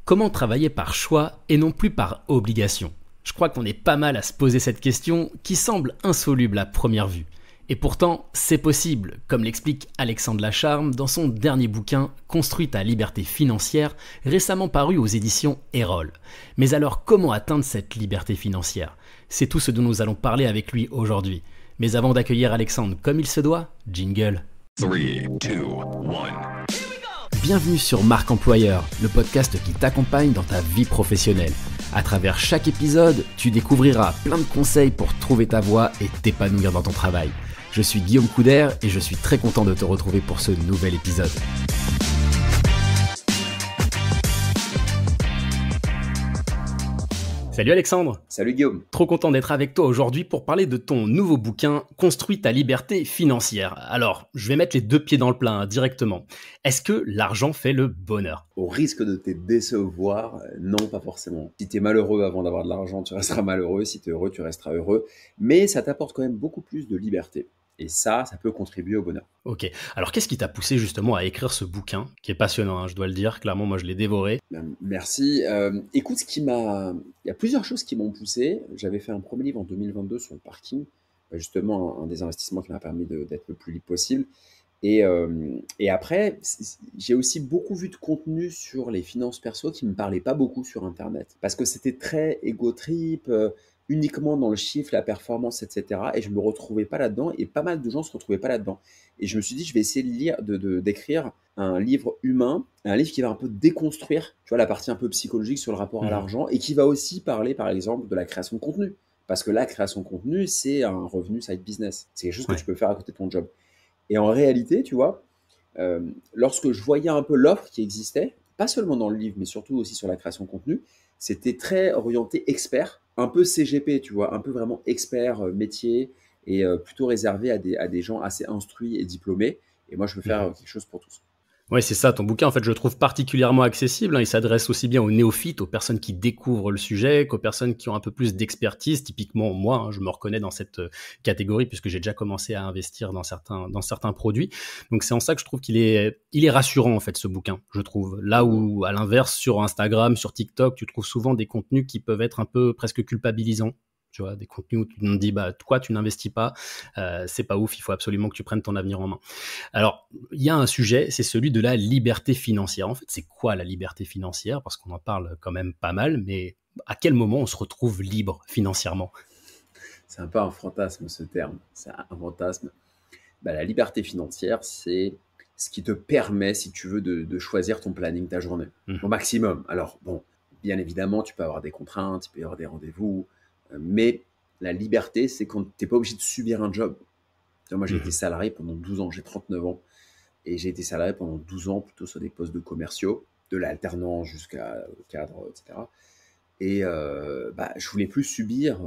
Comment travailler par choix et non plus par obligation? Je crois qu'on est pas mal à se poser cette question qui semble insoluble à première vue. Et pourtant, c'est possible, comme l'explique Alexandre Lacharme dans son dernier bouquin Construis ta liberté financière, récemment paru aux éditions Erol. Mais alors, comment atteindre cette liberté financière? C'est tout ce dont nous allons parler avec lui aujourd'hui. Mais avant d'accueillir Alexandre comme il se doit, jingle. 3, 2, 1. Bienvenue sur Marque Employeur, le podcast qui t'accompagne dans ta vie professionnelle. À travers chaque épisode, tu découvriras plein de conseils pour trouver ta voie et t'épanouir dans ton travail. Je suis Guillaume Couder et je suis très content de te retrouver pour ce nouvel épisode. Salut Alexandre. Salut Guillaume. Trop content d'être avec toi aujourd'hui pour parler de ton nouveau bouquin « Construis ta liberté financière ». Alors, je vais mettre les deux pieds dans le plat directement. Est-ce que l'argent fait le bonheur? Au risque de te décevoir, non, pas forcément. Si tu es malheureux avant d'avoir de l'argent, tu resteras malheureux. Si tu es heureux, tu resteras heureux. Mais ça t'apporte quand même beaucoup plus de liberté. Et ça peut contribuer au bonheur. Ok. Alors, qu'est-ce qui t'a poussé justement à écrire ce bouquin, qui est passionnant, je dois le dire. Clairement, moi, je l'ai dévoré. Merci. Écoute, il y a plusieurs choses qui m'ont poussé. J'avais fait un premier livre en 2022 sur le parking. Justement, un des investissements qui m'a permis d'être le plus libre possible. Et après, j'ai aussi beaucoup vu de contenu sur les finances perso qui ne me parlait pas beaucoup sur Internet. Parce que c'était très ego trip, uniquement dans le chiffre, la performance, etc. Et je ne me retrouvais pas là-dedans. Et pas mal de gens ne se retrouvaient pas là-dedans. Et je me suis dit, je vais essayer d'écrire un livre humain, un livre qui va un peu déconstruire, tu vois, la partie un peu psychologique sur le rapport à l'argent et qui va aussi parler, par exemple, de la création de contenu. Parce que la création de contenu, c'est un revenu side business. C'est quelque chose que tu peux faire à côté de ton job. Et en réalité, tu vois, lorsque je voyais un peu l'offre qui existait, pas seulement dans le livre, mais surtout aussi sur la création de contenu, c'était très orienté expert, un peu CGP, tu vois, un peu vraiment expert métier et plutôt réservé à des gens assez instruits et diplômés. Et moi, je veux faire quelque chose pour tous. Ouais, c'est ça. Ton bouquin, en fait, je le trouve particulièrement accessible. Il s'adresse aussi bien aux néophytes, aux personnes qui découvrent le sujet, qu'aux personnes qui ont un peu plus d'expertise. Typiquement, moi, je me reconnais dans cette catégorie puisque j'ai déjà commencé à investir dans certains produits. Donc, c'est en ça que je trouve qu'il est rassurant, en fait, ce bouquin, je trouve. Là où, à l'inverse, sur Instagram, sur TikTok, tu trouves souvent des contenus qui peuvent être un peu presque culpabilisants. Tu vois, des contenus où tu te dis, toi, tu n'investis pas, c'est pas ouf, il faut absolument que tu prennes ton avenir en main. Alors, il y a un sujet, c'est celui de la liberté financière. En fait, c'est quoi la liberté financière? Parce qu'on en parle quand même pas mal, mais à quel moment on se retrouve libre financièrement? C'est un peu un fantasme, ce terme. C'est un fantasme. La liberté financière, c'est ce qui te permet, si tu veux, de choisir ton planning, ta journée, au maximum. Alors, bon, bien évidemment, tu peux avoir des contraintes, il peut y avoir des rendez-vous, mais la liberté, c'est quand tu n'es pas obligé de subir un job. Moi, j'ai été salarié pendant 12 ans, j'ai 39 ans, et j'ai été salarié pendant 12 ans plutôt sur des postes de commerciaux, de l'alternance jusqu'à cadre, etc. Et je voulais plus subir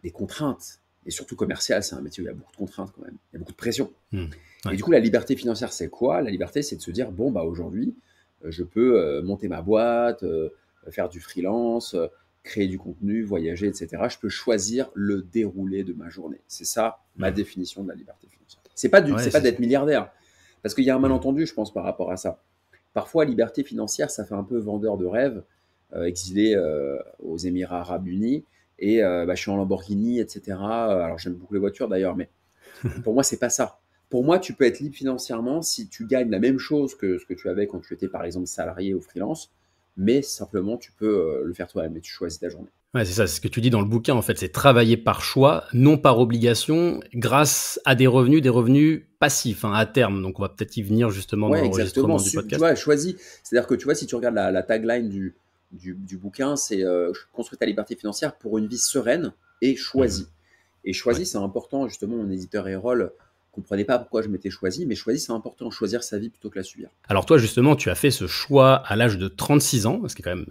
des contraintes, et surtout commerciales, c'est un métier où il y a beaucoup de contraintes quand même, il y a beaucoup de pression. Ouais. Et du coup, la liberté financière, c'est quoi? La liberté, c'est de se dire, aujourd'hui, je peux monter ma boîte, faire du freelance, créer du contenu, voyager, etc. Je peux choisir le déroulé de ma journée. C'est ça, ma définition de la liberté financière. C'est pas d'être milliardaire, parce qu'il y a un malentendu, je pense, par rapport à ça. Parfois, liberté financière, ça fait un peu vendeur de rêve, exilé aux Émirats Arabes Unis, et je suis en Lamborghini, etc. Alors, j'aime beaucoup les voitures d'ailleurs, mais pour moi, c'est pas ça. Pour moi, tu peux être libre financièrement si tu gagnes la même chose que ce que tu avais quand tu étais, par exemple, salarié ou freelance, mais simplement, tu peux le faire toi-même et tu choisis ta journée. Ouais, c'est ça, c'est ce que tu dis dans le bouquin, en fait, c'est travailler par choix, non par obligation, grâce à des revenus passifs, à terme. Donc, on va peut-être y venir justement dans l'enregistrement du podcast. Tu vois, choisis. C'est-à-dire que tu vois, si tu regardes la tagline du bouquin, c'est construire ta liberté financière pour une vie sereine et choisie. Et choisie, c'est important, justement, mon éditeur Erol ne comprenait pas pourquoi je m'étais choisi, mais choisi, c'est important, choisir sa vie plutôt que la subir. Alors toi, justement, tu as fait ce choix à l'âge de 36 ans, ce qui est quand même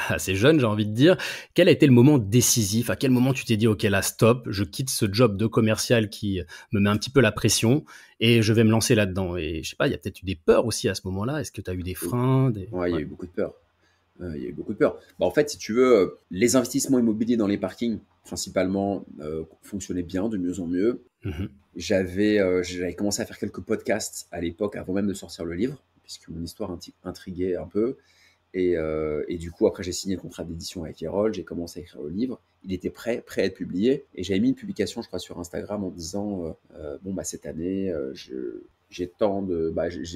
assez jeune, j'ai envie de dire. Quel a été le moment décisif? À quel moment tu t'es dit, OK, là, stop, je quitte ce job de commercial qui me met un petit peu la pression et je vais me lancer là-dedans? Et je sais pas, il y a peut-être eu des peurs aussi à ce moment-là. Est-ce que tu as eu des freins? Ouais, il y a eu beaucoup de peur. En fait, si tu veux, les investissements immobiliers dans les parkings, principalement, fonctionnaient bien, de mieux en mieux. J'avais commencé à faire quelques podcasts à l'époque, avant même de sortir le livre, puisque mon histoire intriguait un peu. Et du coup, après, j'ai signé le contrat d'édition avec Erol, j'ai commencé à écrire le livre. Il était prêt à être publié. Et j'avais mis une publication, je crois, sur Instagram en disant bon, bah, cette année, j'ai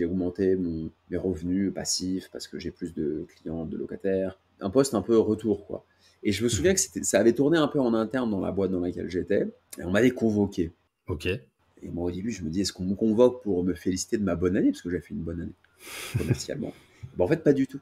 augmenté mes revenus passifs parce que j'ai plus de clients, de locataires. Un poste un peu retour, quoi. Et je me souviens que ça avait tourné un peu en interne dans la boîte dans laquelle j'étais. Et on m'avait convoqué. Ok. Et moi, au début, je me dis, est-ce qu'on me convoque pour me féliciter de ma bonne année? Parce que j'ai fait une bonne année commercialement. En fait, pas du tout.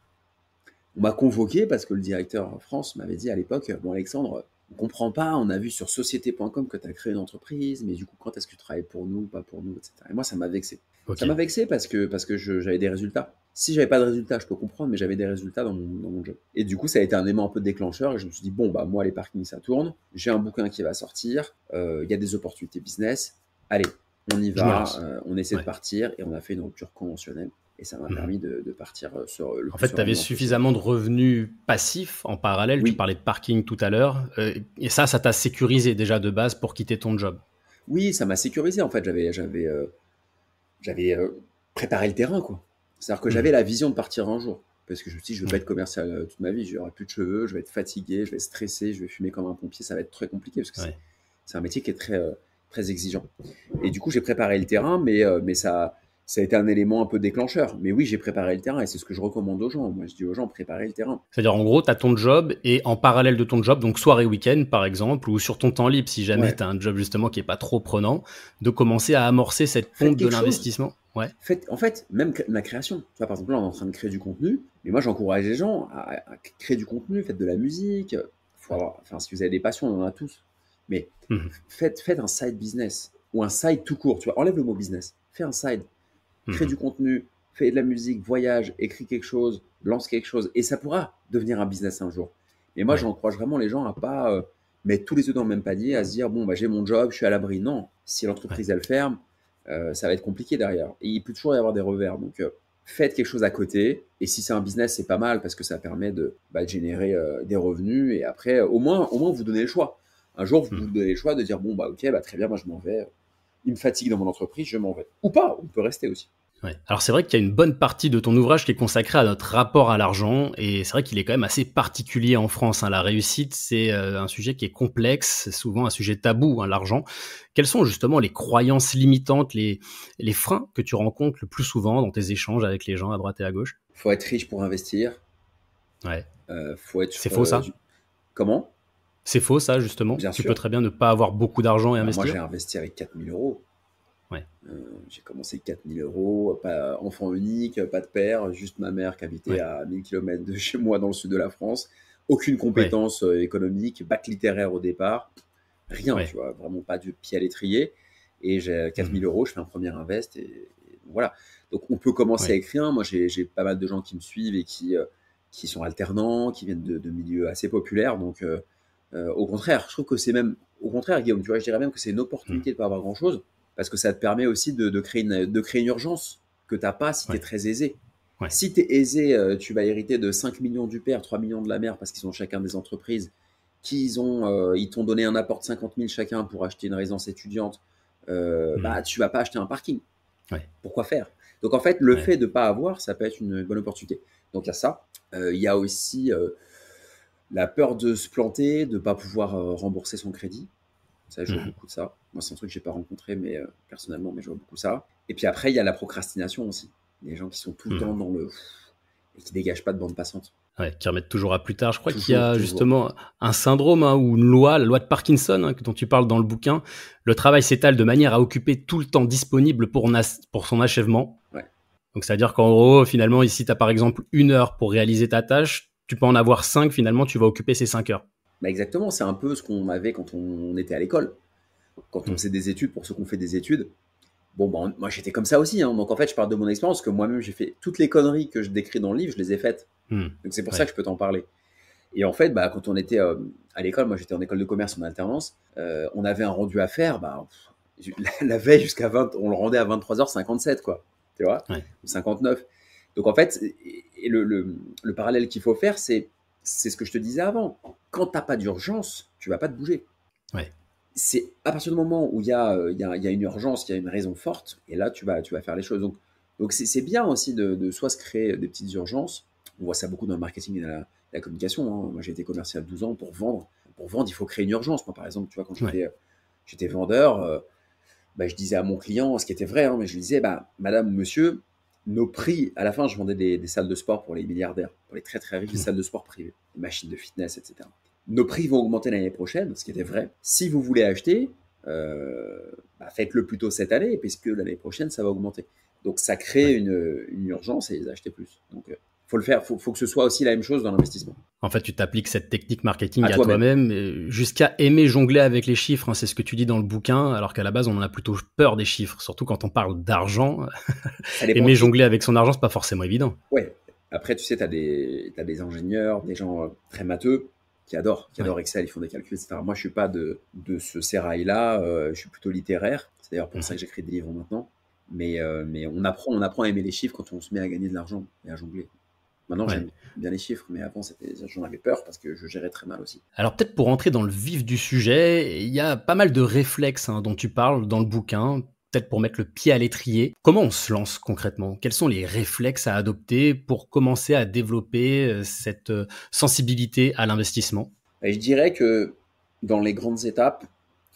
On m'a convoqué parce que le directeur en France m'avait dit à l'époque, bon Alexandre, on comprend pas, on a vu sur société.com que tu as créé une entreprise, mais du coup, quand est-ce que tu travailles pour nous, pas pour nous, etc. Et moi, ça m'a vexé. Ok. Ça m'a vexé parce que j'avais des résultats. Si j'avais pas de résultats, je peux comprendre, mais j'avais des résultats dans mon job. Et du coup, ça a été un élément un peu déclencheur et je me suis dit, bon, bah moi, les parkings, ça tourne, j'ai un bouquin qui va sortir, il y a des opportunités business, allez, on y Je me va, lance. on essaie de Ouais. partir et on a fait une rupture conventionnelle. Et ça m'a permis de partir sur le En plus fait, tu avais sereinement possible. suffisamment de revenus passifs en parallèle. Tu Oui, parlais de parking tout à l'heure. Et ça t'a sécurisé déjà de base pour quitter ton job. oui, ça m'a sécurisé en fait. J'avais préparé le terrain, quoi. C'est-à-dire que j'avais Mhm. la vision de partir un jour. Parce que je me suis dit, je ne veux pas Ouais. être commercial toute ma vie, j'aurai plus de cheveux, je vais être fatigué, je vais être stressé, je vais fumer comme un pompier, ça va être très compliqué parce que Ouais. c'est un métier qui est très exigeant. Et du coup, j'ai préparé le terrain, mais ça a été un élément un peu déclencheur. Mais oui, j'ai préparé le terrain et c'est ce que je recommande aux gens. Moi, je dis aux gens, préparez le terrain. C'est-à-dire, en gros, tu as ton job et en parallèle de ton job, donc soirée week-end par exemple, ou sur ton temps libre, si jamais Ouais, tu as un job justement qui est pas trop prenant, de commencer à amorcer cette faites pompe de quelque chose. l'investissement. Ouais. En fait, même la création. Tu vois, par exemple, là, on est en train de créer du contenu, mais moi, j'encourage les gens à créer du contenu, faites de la musique. Faut Ouais. avoir, enfin, si vous avez des passions, on en a tous. Mais Mhm. faites un side business ou un side tout court. Tu vois, enlève le mot business. Fais un side. Crée Mhm. du contenu, fais de la musique, voyage, écris quelque chose, lance quelque chose. Et ça pourra devenir un business un jour. Mais moi, Ouais. j'encourage vraiment les gens à pas mettre tous les œufs dans le même panier, à se dire, bon, bah, j'ai mon job, je suis à l'abri. Non, si Ouais. l'entreprise, elle ferme, ça va être compliqué derrière. Et il peut toujours y avoir des revers. Donc, faites quelque chose à côté. Et si c'est un business, c'est pas mal parce que ça permet de générer des revenus. Et après, au moins, vous donnez le choix. Un jour, vous Mhm. donnez le choix de dire, bon, bah, ok, bah, très bien, moi, je m'en vais. Il me fatigue dans mon entreprise, je m'en vais. Ou pas, on peut rester aussi. Ouais. Alors c'est vrai qu'il y a une bonne partie de ton ouvrage qui est consacrée à notre rapport à l'argent et c'est vrai qu'il est quand même assez particulier en France, hein. La réussite, c'est un sujet qui est complexe, c'est souvent un sujet tabou, hein, l'argent. Quelles sont justement les croyances limitantes, les freins que tu rencontres le plus souvent dans tes échanges avec les gens à droite et à gauche? Faut être riche pour investir. Ouais. Faut être. C'est faux ça? Comment? C'est faux ça justement? Bien Tu peux sûr. très bien ne pas avoir beaucoup d'argent et Bah, moi, investir? j'ai investi avec 4 000 euros. Ouais. J'ai commencé avec 4 000 euros, pas enfant unique, pas de père, juste ma mère qui habitait Ouais. à 1000 km de chez moi dans le sud de la France. Aucune Ouais. compétence économique, bac littéraire au départ, rien, tu Ouais. vois, vraiment pas de pied à l'étrier. Et j'ai 4 000 Mhm. euros, je fais un premier invest et voilà. Donc on peut commencer Ouais. avec rien. Moi, j'ai pas mal de gens qui me suivent et qui sont alternants, qui viennent de milieux assez populaires. Donc au contraire, je trouve que c'est même, au contraire, Guillaume, tu vois, je dirais même que c'est une Mhm. opportunité de pas avoir grand-chose parce que ça te permet aussi de créer une urgence que tu n'as pas si tu es Ouais. très aisé. Ouais. Si tu es aisé, tu vas hériter de 5 millions du père, 3 millions de la mère parce qu'ils ont chacun des entreprises, ils t'ont donné un apport de 50 000 chacun pour acheter une résidence étudiante, bah, Mhm. tu vas pas acheter un parking. Ouais. Pourquoi faire? Donc en fait, le Ouais. fait de ne pas avoir, ça peut être une bonne opportunité. Donc il y a ça. Il y a aussi la peur de se planter, de ne pas pouvoir rembourser son crédit. Ça, je vois Mhm. beaucoup de ça. Moi, c'est un truc que j'ai pas rencontré, mais personnellement, mais je vois beaucoup ça. Et puis après, il y a la procrastination aussi. Les gens qui sont tout le temps Mhm. dans le et qui dégagent pas de bande passante. Ouais, qui remettent toujours à plus tard. Je crois qu'il y Toujours, a toujours. justement un syndrome, hein, ou une loi, la loi de Parkinson, hein, dont tu parles dans le bouquin. Le travail s'étale de manière à occuper tout le temps disponible pour son achèvement. Ouais. Donc, c'est-à-dire qu'en gros, finalement, ici, tu as par exemple 1 heure pour réaliser ta tâche. Tu peux en avoir 5, finalement, tu vas occuper ces 5 heures. Bah exactement, c'est un peu ce qu'on avait quand on était à l'école. Quand on Hmm. faisait des études, pour ceux qui ont fait des études. Bon, bah, moi, j'étais comme ça aussi. Hein. Donc, en fait, je parle de mon expérience, que moi-même, j'ai fait toutes les conneries que je décris dans le livre, je les ai faites. Hmm. Donc, c'est pour ça Ouais. que je peux t'en parler. Et en fait, bah, quand on était à l'école, moi j'étais en école de commerce en alternance, on avait un rendu à faire, bah, la veille jusqu'à 20, on le rendait à 23h57, quoi. Tu vois, Ouais. ou 59. Donc en fait, et le parallèle qu'il faut faire, c'est ce que je te disais avant. Quand tu n'as pas d'urgence, tu vas pas te bouger. Ouais. C'est à partir du moment où il y a une urgence, il y a une raison forte, et là tu vas faire les choses. Donc c'est bien aussi de soit se créer des petites urgences, On voit ça beaucoup dans le marketing et la communication. Hein. Moi, j'ai été commercial 12 ans pour vendre. Pour vendre, il faut créer une urgence. Moi, par exemple, tu vois, quand j'étais vendeur, je disais à mon client, ce qui était vrai, hein, mais je lui disais, madame ou monsieur, nos prix, à la fin, je vendais des salles de sport pour les milliardaires, pour les très très riches, des salles de sport privées, des machines de fitness, etc. Nos prix vont augmenter l'année prochaine, ce qui était vrai. Si vous voulez acheter, faites-le plutôt cette année, puisque l'année prochaine, ça va augmenter. Donc, ça crée une urgence et ils achetaient plus. Donc, faut le faire. Faut que ce soit aussi la même chose dans l'investissement. En fait, tu t'appliques cette technique marketing à toi-même jusqu'à aimer jongler avec les chiffres. Hein, c'est ce que tu dis dans le bouquin, alors qu'à la base, on en a plutôt peur des chiffres, surtout quand on parle d'argent. Aimer jongler avec son argent, c'est pas forcément évident. Ouais. Après, tu sais, t'as des ingénieurs, des gens très matheux qui adorent Excel, ils font des calculs, etc. Moi, je suis pas de ce sérail-là. Je suis plutôt littéraire. C'est d'ailleurs pour ça que j'écris des livres maintenant. Mais on apprend à aimer les chiffres quand on se met à gagner de l'argent et à jongler. Maintenant, j'aime bien les chiffres, mais avant, j'en avais peur parce que je gérais très mal aussi. Alors peut-être pour rentrer dans le vif du sujet, il y a pas mal de réflexes dont tu parles dans le bouquin, peut-être pour mettre le pied à l'étrier. Comment on se lance concrètement? Quels sont les réflexes à adopter pour commencer à développer cette sensibilité à l'investissement? Et je dirais que dans les grandes étapes,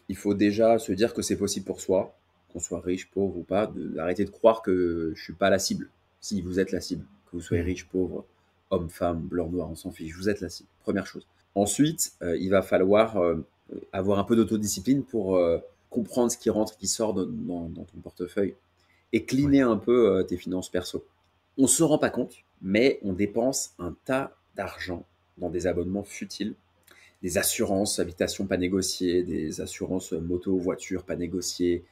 il faut déjà se dire que c'est possible pour soi, qu'on soit riche, pauvre ou pas, d'arrêter de croire que je suis pas la cible. Si vous êtes la cible, que vous soyez riche, pauvre, homme, femme, blanc, noir, on s'en fiche, vous êtes la cible. Première chose. Ensuite, il va falloir avoir un peu d'autodiscipline pour comprendre ce qui rentre, qui sort dans ton portefeuille et cleaner un peu tes finances perso. On se rend pas compte, mais on dépense un tas d'argent dans des abonnements futiles, des assurances habitation pas négociées, des assurances moto, voiture pas négociées,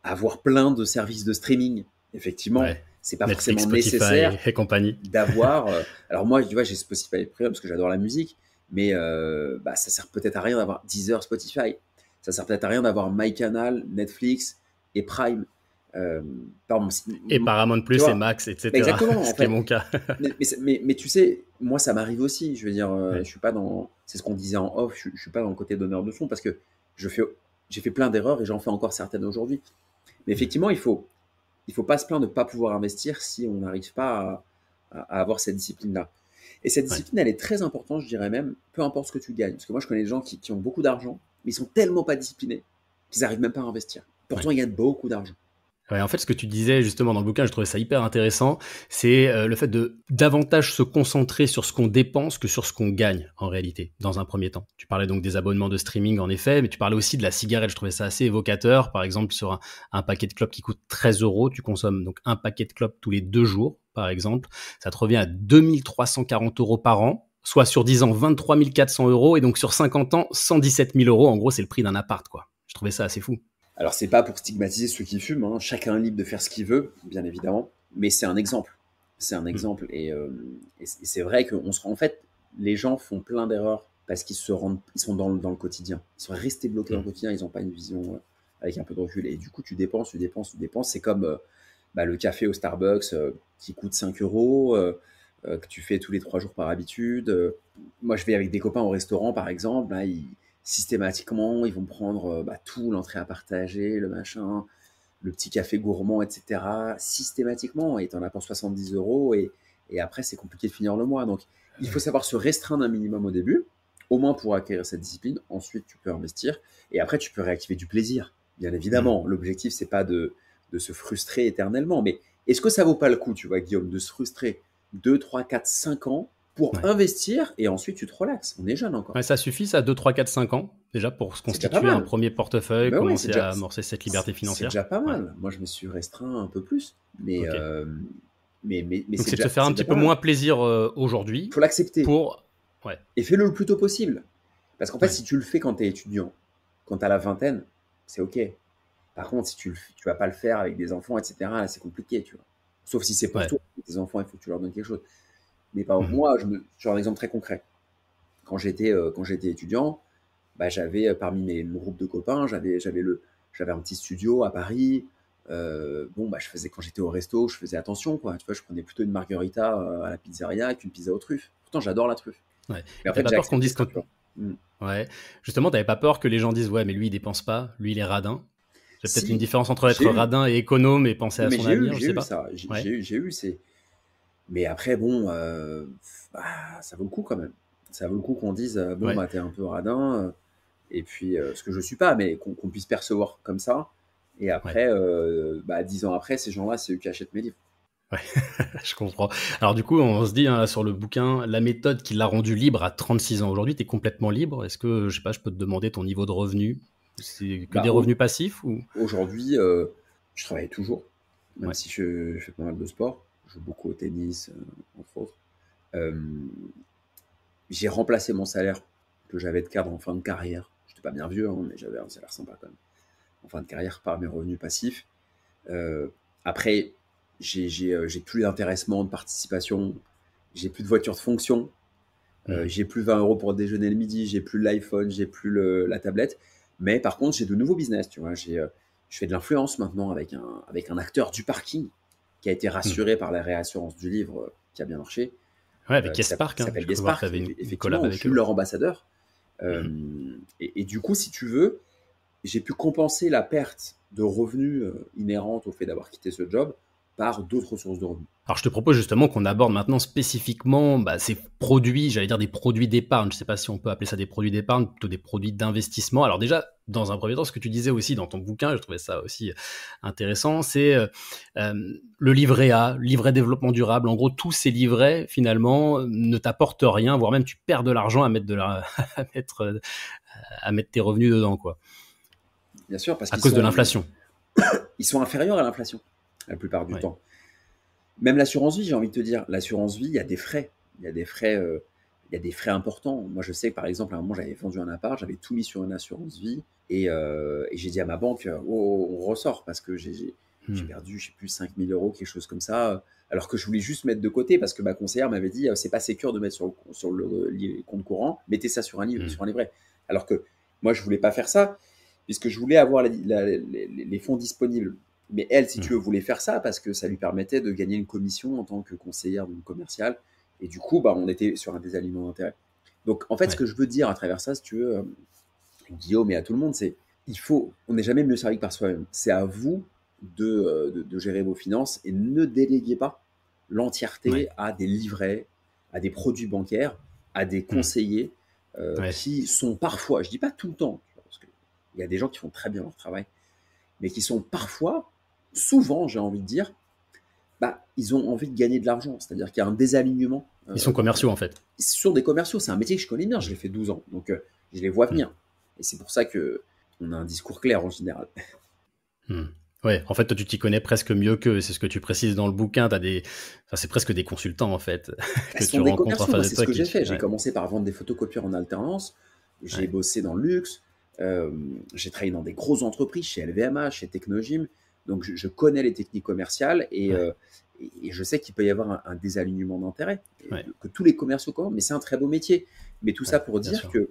avoir plein de services de streaming. Effectivement, c'est pas Netflix, forcément Spotify nécessaire et compagnie d'avoir. Alors moi, tu vois, j'ai Spotify Premium parce que j'adore la musique, mais ça sert peut-être à rien d'avoir Deezer, Spotify. Ça sert peut-être à rien d'avoir MyCanal, Netflix et Prime. Et Paramount Plus et Max, etc. Exactement, ce qui est mon cas. mais tu sais, moi, ça m'arrive aussi. Je veux dire, je suis pas dans. C'est ce qu'on disait en off. Je suis pas dans le côté donneur de son parce que j'ai fait plein d'erreurs et j'en fais encore certaines aujourd'hui. Mais effectivement, il faut pas se plaindre de ne pas pouvoir investir si on n'arrive pas à avoir cette discipline-là. Et cette discipline, elle est très importante, je dirais même, peu importe ce que tu gagnes. Parce que moi, je connais des gens qui ont beaucoup d'argent, mais ils sont tellement pas disciplinés qu'ils n'arrivent même pas à investir. Pourtant, ils gagnent beaucoup d'argent. Ouais, en fait, ce que tu disais justement dans le bouquin, je trouvais ça hyper intéressant, c'est le fait de davantage se concentrer sur ce qu'on dépense que sur ce qu'on gagne en réalité, dans un premier temps. Tu parlais donc des abonnements de streaming en effet, mais tu parlais aussi de la cigarette, je trouvais ça assez évocateur. Par exemple, sur un paquet de clopes qui coûte 13 €, tu consommes donc un paquet de clopes tous les 2 jours, par exemple. Ça te revient à 2340 € par an, soit sur 10 ans, 23 400 €, et donc sur 50 ans, 117 000 €. En gros, c'est le prix d'un appart, quoi. Je trouvais ça assez fou. Alors, c'est pas pour stigmatiser ceux qui fument, hein. Chacun est libre de faire ce qu'il veut, bien évidemment, mais c'est un exemple. C'est un exemple. Et c'est vrai que en fait, les gens font plein d'erreurs parce ils sont dans le quotidien. Ils sont restés bloqués dans le quotidien, ils n'ont pas une vision avec un peu de recul. Et du coup, tu dépenses. C'est comme le café au Starbucks qui coûte 5 € que tu fais tous les 3 jours par habitude. Moi, je vais avec des copains au restaurant, par exemple. Là, systématiquement, ils vont prendre tout, l'entrée à partager, le machin, le petit café gourmand, etc. Systématiquement, et tu en as pour 70 € et après, c'est compliqué de finir le mois. Donc, il faut savoir se restreindre un minimum au début, au moins pour acquérir cette discipline. Ensuite, tu peux investir et après, tu peux réactiver du plaisir. Bien évidemment, l'objectif, c'est pas de se frustrer éternellement, mais est-ce que ça vaut pas le coup, tu vois, Guillaume, de se frustrer 2, 3, 4, 5 ans pour investir et ensuite tu te relaxes. On est jeune encore. Ouais, ça suffit, ça, 2, 3, 4, 5 ans, déjà, pour se constituer un premier portefeuille, commencer à amorcer cette liberté financière. C'est déjà pas mal. Moi, je me suis restreint un peu plus. Mais, donc, c'est de se faire un petit peu moins plaisir aujourd'hui. Il faut l'accepter. Ouais. Et fais-le le plus tôt possible. Parce qu'en fait, si tu le fais quand tu es étudiant, quand tu as la vingtaine, c'est OK. Par contre, si tu vas pas le faire avec des enfants, etc., là, c'est compliqué, tu vois. Sauf si c'est pour toi. Tes enfants, il faut que tu leur donnes quelque chose. Mais par exemple, moi, je un exemple très concret. Quand j'étais étudiant, j'avais parmi mes groupes de copains, j'avais un petit studio à Paris. Je faisais, quand j'étais au resto, je faisais attention, quoi. Tu vois, je prenais plutôt une margarita à la pizzeria qu'une pizza aux truffes. Pourtant, j'adore la truffe. Ouais. Mais en fait, t'avais pas peur qu'on dise Ouais. Justement, t'avais pas peur que les gens disent ouais, mais lui il dépense pas, lui il est radin. C'est peut-être une différence entre être radin et économe et penser à son avenir. J'ai eu ça. J'ai eu Mais après, bon, bah, ça vaut le coup quand même. Ça vaut le coup qu'on dise, bon, Ouais. bah, t'es un peu radin, et puis, ce que je suis pas, mais qu'on puisse percevoir comme ça. Et Ouais. après, bah, 10 ans après, ces gens-là, c'est eux qui achètent mes livres. Ouais, je comprends. Alors du coup, on se dit hein, là, sur le bouquin, la méthode qui l'a rendu libre à 36 ans. Aujourd'hui, tu es complètement libre. Est-ce que, je sais pas, je peux te demander ton niveau de revenu? C'est que des Bah, revenus passifs ou? aujourd'hui, je travaille toujours, même Ouais. si je fais pas mal de sport. Je joue beaucoup au tennis, entre autres. Euh, j'ai remplacé mon salaire que j'avais de cadre en fin de carrière. Je n'étais pas bien vieux, hein, mais j'avais un salaire sympa quand même. En fin de carrière par mes revenus passifs. Euh, après, j'ai plus d'intéressement, de participation, j'ai plus de voiture de fonction, Mhm. j'ai plus 20 euros pour déjeuner le midi, j'ai plus l'iPhone, j'ai plus la tablette. Mais par contre, j'ai de nouveaux business. Tu vois, je fais de l'influence maintenant avec un acteur du parking qui a été Mhm. rassuré par la réassurance du livre qui a bien marché, Ouais, avec qui Guestpark, hein. s'appelle J'ai cru voir que tu Guestpark. avais une collab Effectivement, je avec suis eux. leur ambassadeur. Euh, Mhm. et du coup, si tu veux, j'ai pu compenser la perte de revenus inhérente au fait d'avoir quitté ce job par d'autres sources de revenus. Alors, je te propose justement qu'on aborde maintenant spécifiquement bah, ces produits, j'allais dire des produits d'épargne. Je ne sais pas si on peut appeler ça des produits d'épargne, plutôt des produits d'investissement. Alors déjà, dans un premier temps, ce que tu disais aussi dans ton bouquin, je trouvais ça aussi intéressant, c'est le livret A, livret développement durable. En gros, tous ces livrets, finalement, ne t'apportent rien, voire même tu perds de l'argent à mettre, à mettre tes revenus dedans, quoi, Bien sûr, parce à cause de l'inflation. ils sont inférieurs à l'inflation la plupart du Ouais. temps. Même l'assurance vie, j'ai envie de te dire, l'assurance vie, il y a des frais. Il y a des frais, il y a des frais importants. Moi, je sais que par exemple, à un moment, j'avais vendu un appart, j'avais tout mis sur une assurance vie et j'ai dit à ma banque, oh, on ressort parce que j'ai Hmm. perdu, je sais plus, 5000 euros, quelque chose comme ça, alors que je voulais juste mettre de côté parce que ma conseillère m'avait dit, c'est pas sécure de mettre sur le compte courant, mettez ça sur Hmm. sur un livret. Alors que moi, je voulais pas faire ça puisque je voulais avoir les fonds disponibles. Mais elle, si tu Hmm. veux, voulait faire ça parce que ça lui permettait de gagner une commission en tant que conseillère d'une commerciale. Et du coup, bah, on était sur un désalignement d'intérêts. Donc, en fait, ce Ouais. que je veux dire à travers ça, si tu veux, Guillaume et à tout le monde, c'est on n'est jamais mieux servi que par soi-même. C'est à vous de gérer vos finances et ne déléguez pas l'entièreté Ouais. à des livrets, à des produits bancaires, à des Hmm. conseillers Ouais. qui sont parfois, je dis pas tout le temps, parce qu'il y a des gens qui font très bien leur travail, mais qui sont parfois, souvent, j'ai envie de dire, bah, ils ont envie de gagner de l'argent. C'est-à-dire qu'il y a un désalignement Ils sont commerciaux, en fait. sur des commerciaux. C'est un métier que je connais bien, je l'ai fait 12 ans, donc je les vois Hmm. venir. Et c'est pour ça que on a un discours clair en général. Hmm. Ouais, en fait, toi, tu t'y connais presque mieux qu'eux. C'est ce que tu précises dans le bouquin. Enfin, c'est presque des consultants, en fait, Bah, que ce tu sont des rencontres en commerciaux, moi face de c'est ce toi que j'ai fait. J'ai ouais, commencé par vendre des photocopieurs en alternance, j'ai ouais, bossé dans le luxe, euh, j'ai travaillé dans des grosses entreprises, chez LVMH, chez Technogym, donc je connais les techniques commerciales ouais, et je sais qu'il peut y avoir un désalignement d'intérêts, ouais, que tous les commerciaux commandent, mais c'est un très beau métier. Mais tout ça ouais, pour bien dire sûr. que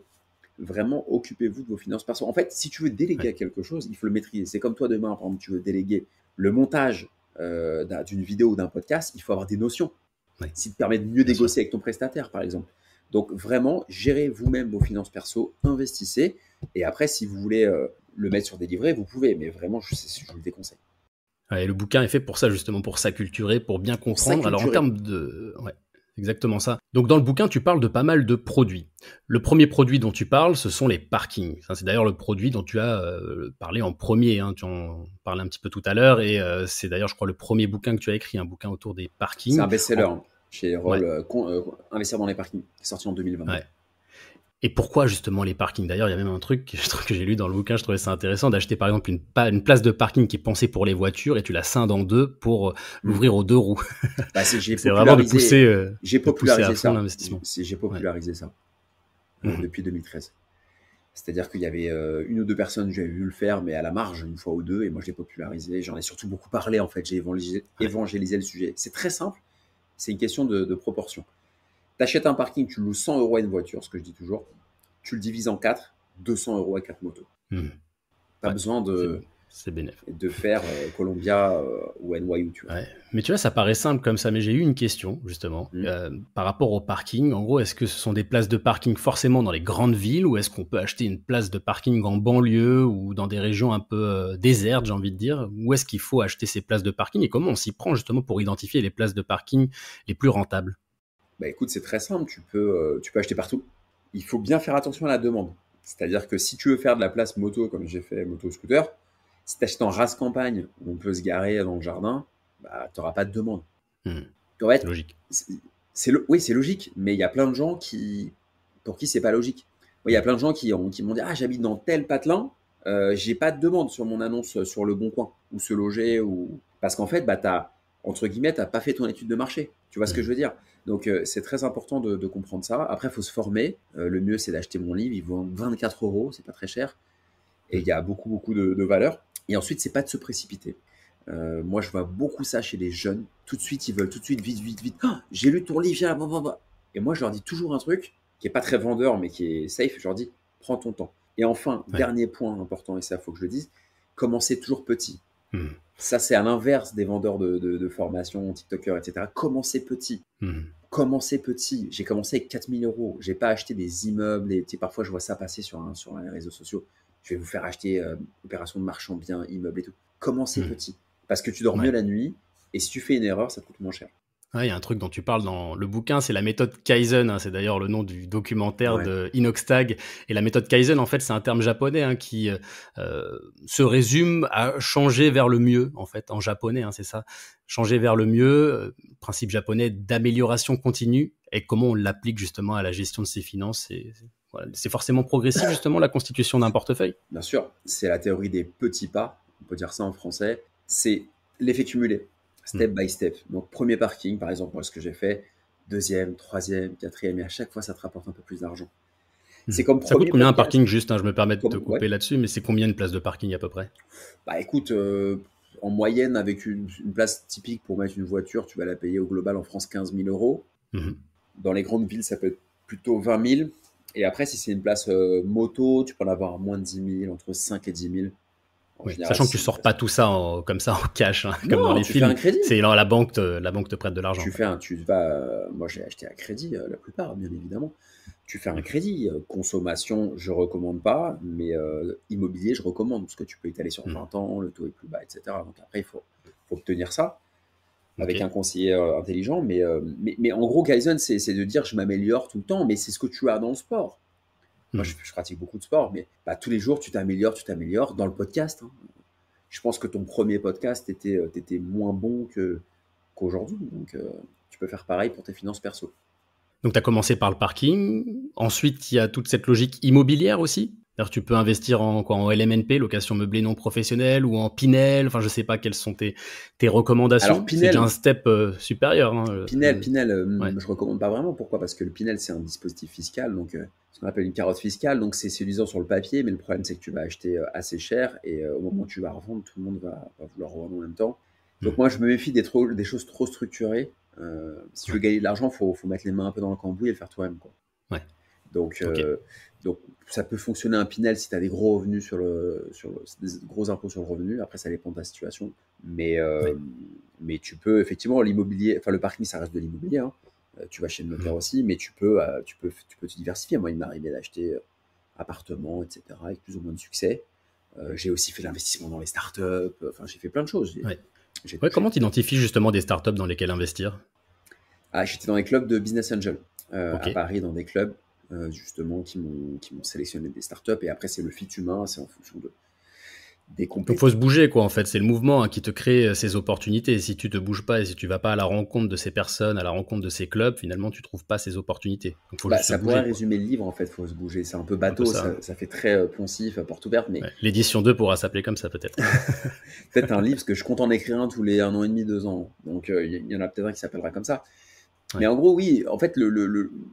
vraiment occupez-vous de vos finances perso. En fait, si tu veux déléguer à Ouais, quelque chose, il faut le maîtriser. C'est comme toi demain, par exemple, tu veux déléguer le montage d'une vidéo ou d'un podcast, il faut avoir des notions ouais, qui te permettent de mieux bien sûr. négocier avec ton prestataire, par exemple. Donc vraiment, gérez vous-même vos finances perso, investissez, et après, si vous voulez le mettre sur des livrets, vous pouvez, mais vraiment, je vous le déconseille. Ouais, et le bouquin est fait pour ça, justement, pour s'acculturer, pour bien Pour comprendre. Alors, en s'acculturer. termes de... Ouais, exactement ça. Donc, dans le bouquin, tu parles de pas mal de produits. Le premier produit dont tu parles, ce sont les parkings. Ça, c'est d'ailleurs le produit dont tu as parlé en premier. Hein. Tu en parlais un petit peu tout à l'heure. Et c'est d'ailleurs, je crois, le premier bouquin que tu as écrit, un bouquin autour des C'est un parkings. best-seller hein, chez Ouais, Roll, Investir dans les parkings, qui est sorti en 2022. ouais. Et pourquoi justement les parkings? D'ailleurs, il y a même un truc que, je trouve que j'ai lu dans le bouquin, je trouvais ça intéressant, d'acheter par exemple une place de parking qui est pensée pour les voitures et tu la scindes en deux pour Hmm. l'ouvrir aux deux roues. Bah, Donc c'est vraiment j'ai de pousser à popularisé fond ça. l'investissement. J'ai Ouais. popularisé ça Mhm. depuis 2013. C'est-à-dire qu'il y avait une ou deux personnes que j'avais vu le faire, mais à la marge, une fois ou deux, et moi je l'ai popularisé. J'en ai surtout beaucoup parlé, en fait. J'ai Ouais. évangélisé le sujet. C'est très simple, c'est une question de proportion. Tu achètes un parking, tu loues 100 euros à une voiture, ce que je dis toujours, tu le divises en 4, 200 euros à 4 motos. Mhm. Pas Ouais. besoin C'est de. bon. C'est bénéf. de faire Columbia ou NYU, tu vois. Ouais. Mais tu vois, ça paraît simple comme ça, mais j'ai eu une question, justement, par rapport au parking. En gros, est-ce que ce sont des places de parking forcément dans les grandes villes ou est-ce qu'on peut acheter une place de parking en banlieue ou dans des régions un peu désertes, j'ai envie de dire? Où est-ce qu'il faut acheter ces places de parking et comment on s'y prend justement pour identifier les places de parking les plus rentables? Bah écoute, c'est très simple, tu peux acheter partout. Il faut bien faire attention à la demande. C'est-à-dire que si tu veux faire de la place moto, comme j'ai fait moto-scooter, si tu achètes en race campagne, où on peut se garer dans le jardin, bah, tu n'auras pas de demande. Hmm, En fait, c'est logique. oui, c'est logique, mais il y a plein de gens pour qui c'est pas logique. Moi, il y a plein de gens qui m'ont dit, ah, j'habite dans tel patelin, j'ai pas de demande sur mon annonce sur Le Bon Coin, ou Se Loger, parce qu'en fait, bah, entre guillemets, t'as pas fait ton étude de marché. Tu vois ce que je veux dire? Donc, c'est très important de comprendre ça. Après, il faut se former. Le mieux, c'est d'acheter mon livre. Il vaut 24 euros, c'est pas très cher. Et il y a beaucoup, beaucoup de valeur. Et ensuite, c'est pas de se précipiter. Moi, je vois beaucoup ça chez les jeunes. Tout de suite, ils veulent tout de suite, vite, vite, vite. Ah, j'ai lu ton livre, viens, va. Et moi, je leur dis toujours un truc qui est pas très vendeur, mais qui est safe. Je leur dis, prends ton temps. Et enfin, Ouais. dernier point important, et ça, il faut que je le dise, commencez toujours petit. Hmm, Ça, c'est à l'inverse des vendeurs de formation, TikTokers, etc. Commencez petit. hmm. Commencez petit. J'ai commencé avec 4000 euros. J'ai pas acheté des immeubles. Et, tu sais, parfois, je vois ça passer sur les réseaux sociaux. Je vais vous faire acheter opération de marchand de biens, immeubles et tout. Commencez petit. Parce que tu dors mieux Ouais. la nuit. Et si tu fais une erreur, ça te coûte moins cher. Ouais, il y a un truc dont tu parles dans le bouquin, c'est la méthode Kaizen, hein, c'est d'ailleurs le nom du documentaire Ouais. de Inoxtag. Et la méthode Kaizen, en fait, c'est un terme japonais hein, qui se résume à changer vers le mieux, en fait, en japonais, hein, c'est ça. Changer vers le mieux, principe japonais d'amélioration continue, et comment on l'applique justement à la gestion de ses finances. Voilà, c'est forcément progressif, justement, la constitution d'un portefeuille. Bien sûr, c'est la théorie des petits pas. On peut dire ça en français. C'est l'effet cumulé, step by step. Donc, premier parking, par exemple, moi, ce que j'ai fait, deuxième, troisième, quatrième, et à chaque fois, ça te rapporte un peu plus d'argent. C'est comme Ça coûte premier combien un podcast. parking juste hein, je me permets de te Ouais. couper là-dessus, mais c'est combien une place de parking à peu près? Bah écoute, en moyenne, avec une place typique pour mettre une voiture, tu vas la payer au global en France 15 000 euros. Mhm. Dans les grandes villes, ça peut être plutôt 20 000. Et après, si c'est une place moto, tu peux en avoir à moins de 10 000, entre 5 et 10 000. En Oui, général, sachant que tu c'est une sors place. pas tout ça comme ça en cash, hein, comme dans Non, les tu fais un films. crédit. C'est la banque te prête de l'argent. Quoi. Tu vas, moi, j'ai acheté à crédit la plupart, bien évidemment. Tu fais un crédit. Consommation, je recommande pas, mais immobilier, je recommande parce que tu peux étaler sur 20 ans, le taux est plus bas, etc. Donc après, il faut obtenir ça avec un Ok. conseiller intelligent. Mais en gros, Kaizen, c'est de dire je m'améliore tout le temps, mais c'est ce que tu as dans le sport. Moi, Mhm. je pratique beaucoup de sport, mais bah, tous les jours, tu t'améliores dans le podcast. Hein. Je pense que ton premier podcast était moins bon qu'aujourd'hui. Donc, tu peux faire pareil pour tes finances perso. Donc tu as commencé par le parking. Ensuite, il y a toute cette logique immobilière aussi. C'est-à-dire que tu peux investir en LMNP, location meublée non professionnelle, ou en Pinel. Enfin, je sais pas quelles sont tes Alors, recommandations. C'est déjà un Pinel, step supérieur. Hein, ouais. Je recommande pas vraiment. Pourquoi? Parce que le Pinel, c'est un dispositif fiscal, donc ce qu'on appelle une carotte fiscale. Donc, c'est séduisant sur le papier, mais le problème, c'est que tu vas acheter assez cher et au moment où tu vas revendre, tout le monde va vouloir revendre en même temps. Donc, moi, je me méfie des choses trop structurées. Si tu veux Ouais. gagner de l'argent, faut mettre les mains un peu dans le cambouis et le faire toi-même, quoi. Ouais. Donc, Ok. ça peut fonctionner un Pinel si tu as des gros revenus des gros impôts sur le revenu. Après, ça dépend de ta situation. Ouais. Mais tu peux effectivement l'immobilier, enfin le parking, ça reste de l'immobilier. Hein. Tu vas chez le notaire aussi, mais tu peux te diversifier. Moi, il m'est arrivé d'acheter appartements, etc. avec plus ou moins de succès. J'ai aussi fait l'investissement dans les startups. Enfin, j'ai fait plein de choses. Ouais. J'ai Ouais, touché comment tout. tu identifies justement des startups dans lesquelles investir? Ah, j'étais dans les clubs de Business Angel Ok. à Paris, dans des clubs justement qui m'ont sélectionné des startups. Et après, c'est le fit humain, c'est en fonction des Donc faut compétences. se bouger quoi en fait, c'est le mouvement hein, qui te crée ces opportunités. Si tu te bouges pas et si tu vas pas à la rencontre de ces personnes, à la rencontre de ces clubs, finalement tu trouves pas ces opportunités. Donc faut Bah, juste se ça pourrait bouger quoi. résumer le livre en fait, faut se bouger. C'est un peu Un peu bateau, ça. Hein. ça fait très poncif, à porte ouverte, mais Ouais. L'édition 2 pourra s'appeler comme ça peut-être. peut-être un livre, parce que je compte en écrire un tous les 1 an et demi, 2 ans. Donc il y en a peut-être un qui s'appellera comme ça. Mais Ouais. en gros, oui, en fait,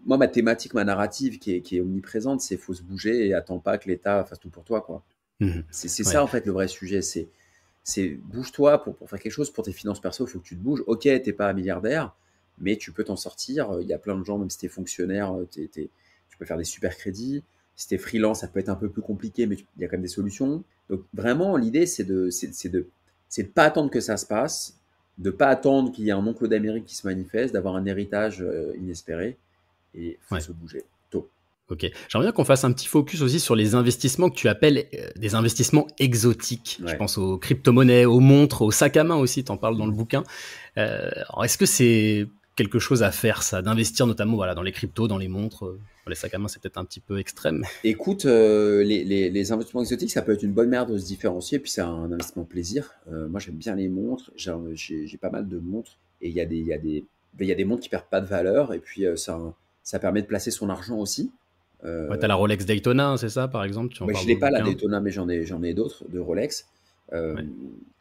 moi, ma thématique, ma narrative qui est omniprésente, c'est faut se bouger et attends pas que l'État fasse tout pour toi, quoi. Mhm. C'est Ouais. ça, en fait, le vrai sujet. C'est bouge-toi pour faire quelque chose, pour tes finances perso, il faut que tu te bouges. Ok, t'es pas un milliardaire, mais tu peux t'en sortir. Il y a plein de gens, même si t'es fonctionnaire, tu peux faire des super crédits. Si tu es freelance, ça peut être un peu plus compliqué, mais il y a quand même des solutions. Donc vraiment, l'idée, c'est de pas attendre que ça se passe, de pas attendre qu'il y ait un oncle d'Amérique qui se manifeste, d'avoir un héritage inespéré. Et il faut Ouais. se bouger tôt. Ok. J'aimerais bien qu'on fasse un petit focus aussi sur les investissements que tu appelles des investissements exotiques. Je Ouais. pense aux crypto-monnaies, aux montres, aux sacs à main aussi, tu en parles dans le bouquin. Alors est-ce que c'est quelque chose à faire, ça, d'investir notamment voilà, dans les cryptos, dans les montres, dans les sacs à main, c'est peut-être un petit peu extrême. Écoute, les investissements exotiques, ça peut être une bonne manière de se différencier, puis c'est un investissement plaisir. Moi, j'aime bien les montres. J'ai pas mal de montres et il y a des montres qui perdent pas de valeur et puis ça permet de placer son argent aussi. Ouais, t'as la Rolex Daytona, hein, c'est ça, par exemple, tu en Moi, je parles l'ai dans le pas la bouquin. Daytona, mais j'en ai d'autres de Rolex. Euh, Ouais.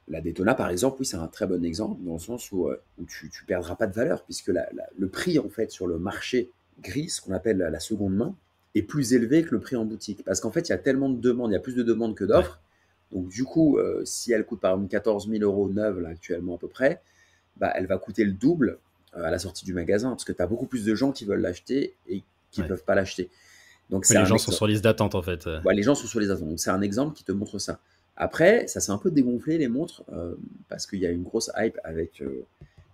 la Daytona, par exemple, oui, c'est un très bon exemple dans le sens où tu perdras pas de valeur puisque le prix en fait sur le marché gris, ce qu'on appelle la seconde main, est plus élevé que le prix en boutique. Parce qu'en fait, il y a tellement de demandes, il y a plus de demandes que Ouais. d'offres. Donc du coup, si elle coûte par exemple 14 000 euros neuve là, actuellement à peu près, bah, elle va coûter le double à la sortie du magasin parce que tu as beaucoup plus de gens qui veulent l'acheter et qui ne Ouais. peuvent pas l'acheter. Donc Mais c'est les un gens sont exemple. sur liste d'attente, en fait. Ouais, les gens sont sur les attentes. Donc, c'est un exemple qui te montre ça. Après, ça s'est un peu dégonflé les montres parce qu'il y a une grosse hype avec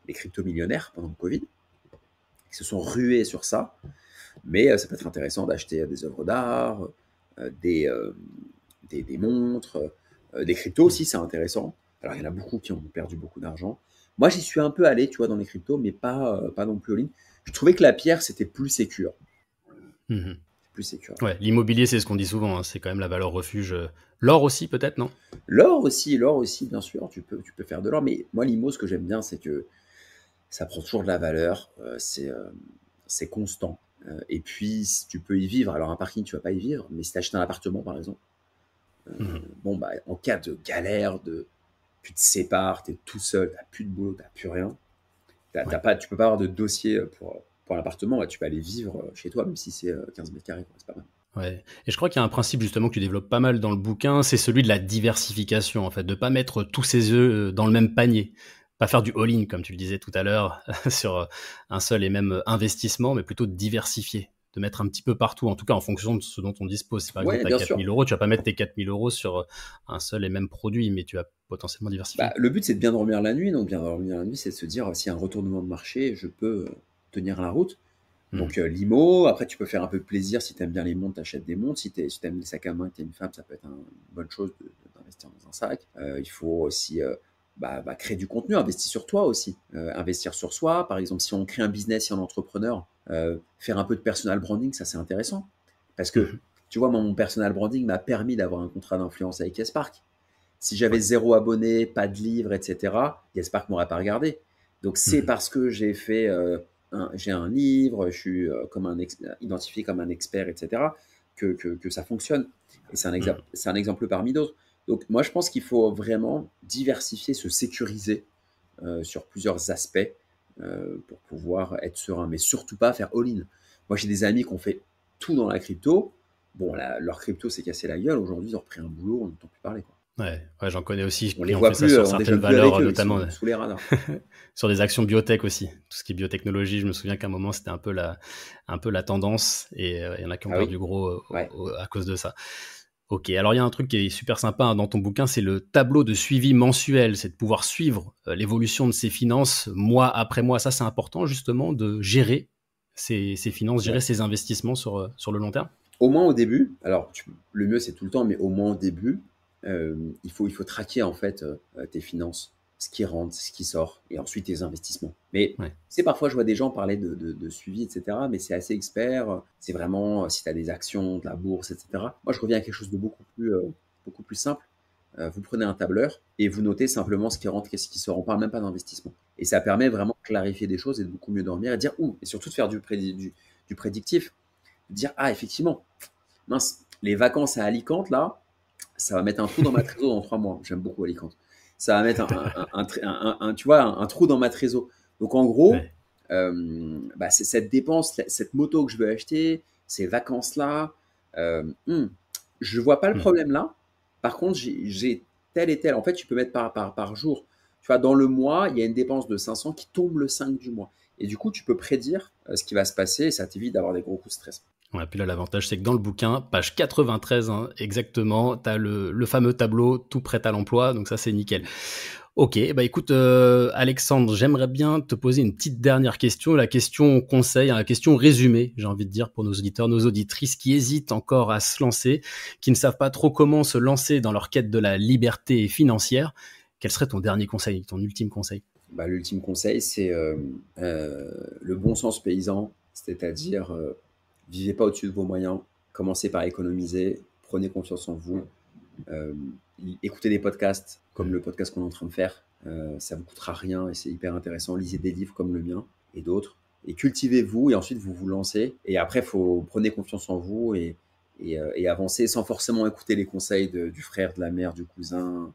les crypto-millionnaires pendant le Covid qui se sont rués sur ça. Mais ça peut être intéressant d'acheter des œuvres d'art, des montres, des cryptos aussi, c'est intéressant. Alors, il y en a beaucoup qui ont perdu beaucoup d'argent. Moi, j'y suis un peu allé, tu vois, dans les cryptos, mais pas non plus en ligne. Je trouvais que la pierre, c'était plus sécure. Mhm. Plus sécure. Ouais, l'immobilier, c'est ce qu'on dit souvent, hein, c'est quand même la valeur refuge. L'or aussi, peut-être, non? L'or aussi, bien sûr, tu peux faire de l'or. Mais moi, l'IMO, ce que j'aime bien, c'est que ça prend toujours de la valeur, c'est constant. Et puis, si tu peux y vivre, alors un parking, tu vas pas y vivre, mais si tu achètes un appartement, par exemple, Mhm. bon, bah, en cas de galère, tu te sépares, tu es tout seul, tu n'as plus de boulot, tu n'as plus rien, Ouais. tu peux pas avoir de dossier pour l'appartement, ouais, tu peux aller vivre chez toi, même si c'est 15 mètres carrés, quoi, c'est pas mal. Ouais. Et je crois qu'il y a un principe justement que tu développes pas mal dans le bouquin, c'est celui de la diversification, en fait, de pas mettre tous ses œufs dans le même panier. Pas faire du all-in, comme tu le disais tout à l'heure, sur un seul et même investissement, mais plutôt de diversifier, de mettre un petit peu partout, en tout cas en fonction de ce dont on dispose. Si par exemple Ouais, tu as bien 4 sûr. 000 euros, tu vas pas mettre tes 4 000 euros sur un seul et même produit, mais tu vas potentiellement Bah, diversifier. le but, c'est de bien dormir la nuit. Donc, bien dormir la nuit, c'est de se dire, s'il y a un retournement de marché, je peux tenir la route. Mhm. Donc, l'IMO, après, tu peux faire un peu de plaisir. Si tu aimes bien les montres, t'achètes des montres. Si tu aimes les sacs à main et que tu es une femme, ça peut être une bonne chose d'investir dans un sac. Il faut aussi créer du contenu, investir sur toi aussi. Investir sur soi. Par exemple, si on crée un business, si on est entrepreneur, faire un peu de personal branding, ça, c'est intéressant. Parce que, Mhm. tu vois, moi, mon personal branding m'a permis d'avoir un contrat d'influence avec Spark. Si j'avais Ouais. 0 abonné, pas de livre, etc., Gaspard ne m'aurait pas regardé. Donc c'est Mhm. parce que j'ai un livre, je suis identifié comme un expert, etc., que ça fonctionne. Et Mhm. c'est un exemple parmi d'autres. Donc moi je pense qu'il faut vraiment diversifier, se sécuriser sur plusieurs aspects pour pouvoir être serein, mais surtout pas faire all-in. Moi j'ai des amis qui ont fait tout dans la crypto. Bon, leur crypto s'est cassé la gueule. Aujourd'hui, ils ont repris un boulot, on n'entend plus parler, quoi. Ouais, ouais, j'en connais aussi On les qui ont voit fait ça plus, sur on certaines déjeune plus valeurs, avec eux, ils notamment sont sous les radars. sur des actions biotech aussi. Tout ce qui est biotechnologie, je me souviens qu'à un moment, c'était un peu la tendance et il y en a qui ont Ah oui? perdu gros Ouais. à cause de ça. Ok, alors il y a un truc qui est super sympa hein, dans ton bouquin, c'est le tableau de suivi mensuel, c'est de pouvoir suivre l'évolution de ses finances mois après mois. Ça, c'est important justement de gérer ses finances, gérer Ouais. ses investissements sur le long terme. Au moins au début, alors le mieux c'est tout le temps, mais au moins au début, il faut traquer en fait tes finances, ce qui rentre, ce qui sort, et ensuite tes investissements. Mais Ouais. tu sais, parfois je vois des gens parler de suivi, etc., mais c'est assez expert. C'est vraiment si tu as des actions, de la bourse, etc. Moi je reviens à quelque chose de beaucoup plus simple. Vous prenez un tableur et vous notez simplement ce qui rentre, qu'est-ce qui sort. On parle même pas d'investissement. Et ça permet vraiment de clarifier des choses et de beaucoup mieux dormir et de dire ouh, et surtout de faire du prédictif. De dire ah, effectivement, mince, les vacances à Alicante, là, ça va mettre un trou dans ma trésor dans 3 mois. J'aime beaucoup Alicante. Ça va mettre tu vois, un trou dans ma trésor. Donc en gros, Ouais. c'est cette dépense, cette moto que je veux acheter, ces vacances-là, je vois pas le Mhm. problème là. Par contre, j'ai tel et tel. En fait, tu peux mettre par jour. Tu vois, dans le mois, il y a une dépense de 500 qui tombe le 5 du mois. Et du coup, tu peux prédire ce qui va se passer et ça t'évite d'avoir des gros coups de stress. Ouais, puis là, l'avantage, c'est que dans le bouquin, page 93, hein, exactement, tu as le fameux tableau tout prêt à l'emploi, donc ça, c'est nickel. Ok, bah écoute, Alexandre, j'aimerais bien te poser une petite dernière question, la question conseil, la question résumée, j'ai envie de dire, pour nos auditeurs, nos auditrices qui hésitent encore à se lancer, qui ne savent pas trop comment se lancer dans leur quête de la liberté financière. Quel serait ton dernier conseil, ton ultime conseil? Bah, l'ultime conseil, c'est le bon sens paysan, c'est-à-dire vivez pas au-dessus de vos moyens, commencez par économiser, prenez confiance en vous, euh, écoutez des podcasts comme le podcast qu'on est en train de faire, ça vous coûtera rien et c'est hyper intéressant, lisez des livres comme le mien et d'autres, et cultivez-vous et ensuite vous vous lancez, et après prenez confiance en vous et avancez sans forcément écouter les conseils du frère, de la mère, du cousin,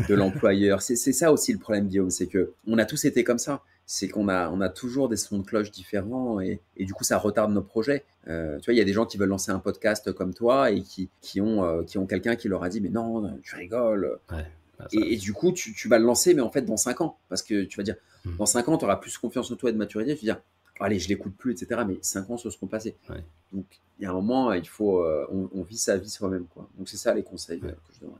de l'employeur. C'est ça aussi le problème, Guillaume, c'est que on a tous été comme ça. C'est qu'on a toujours des sons de cloche différents et du coup, ça retarde nos projets. Tu vois, il y a des gens qui veulent lancer un podcast comme toi et qui ont quelqu'un qui leur a dit mais non, tu rigoles. Ouais, bah, ça- Et du coup, tu vas le lancer, mais en fait, dans 5 ans. Parce que tu vas dire, Hmm. dans 5 ans, tu auras plus confiance en toi et de maturité. Tu vas dire, allez, je l'écoute plus, etc. Mais 5 ans se seront passés. Ouais. Donc, il y a un moment, il faut, on vit sa vie soi-même, quoi. Donc, c'est ça les conseils Ouais. que je donnerais.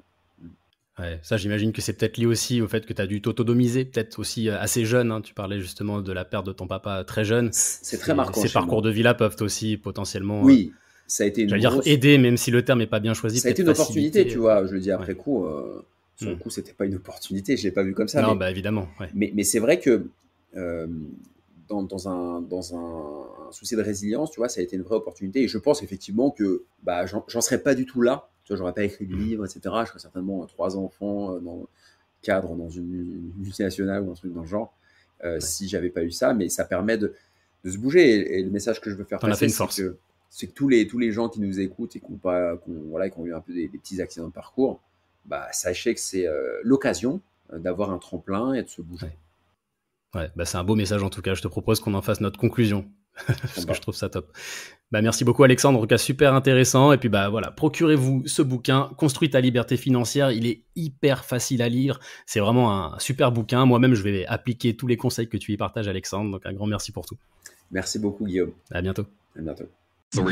Ouais, ça, j'imagine que c'est peut-être lié aussi au fait que tu as dû t'autonomiser, peut-être aussi assez jeune, hein. Tu parlais justement de la perte de ton papa très jeune. C'est très marquant Ces chez parcours moi. de vie-là peuvent aussi potentiellement, Oui, ça a été une j'allais dire grosse... aider, même si le terme n'est pas bien choisi, Ça a été peut-être une opportunité, faciliter. tu vois. Je le dis Ouais. après coup. Sur le coup, c'était pas une opportunité. Je l'ai pas vu comme ça. Non, Mais, bah évidemment, ouais. mais c'est vrai que euh, dans un souci de résilience, tu vois, ça a été une vraie opportunité. Et je pense effectivement que bah, j'en serais pas du tout là. Tu vois, j'aurais pas écrit de livre, etc. Je serais certainement 3 enfants dans le cadre dans une multinationale ou un truc dans le genre si j'avais pas eu ça. Mais ça permet de se bouger. Et le message que je veux faire T'en as fait passer, une force. c'est que tous les gens qui nous écoutent et voilà, qui ont eu un peu des petits accidents de parcours, bah, sachez que c'est l'occasion d'avoir un tremplin et de se bouger. Ouais, bah c'est un beau message en tout cas. Je te propose qu'on en fasse notre conclusion. Parce que je trouve ça top. Bah, merci beaucoup Alexandre, en tout cas super intéressant. Et puis bah voilà, procurez-vous ce bouquin, Construis ta liberté financière. Il est hyper facile à lire. C'est vraiment un super bouquin. Moi-même, je vais appliquer tous les conseils que tu y partages, Alexandre. Donc un grand merci pour tout. Merci beaucoup, Guillaume. À bientôt. À bientôt. 3, 2,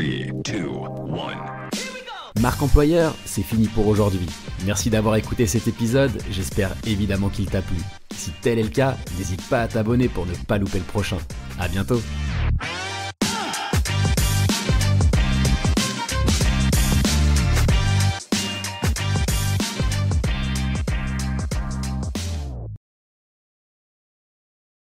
1. Marque employeur, c'est fini pour aujourd'hui. Merci d'avoir écouté cet épisode, j'espère évidemment qu'il t'a plu. Si tel est le cas, n'hésite pas à t'abonner pour ne pas louper le prochain. À bientôt.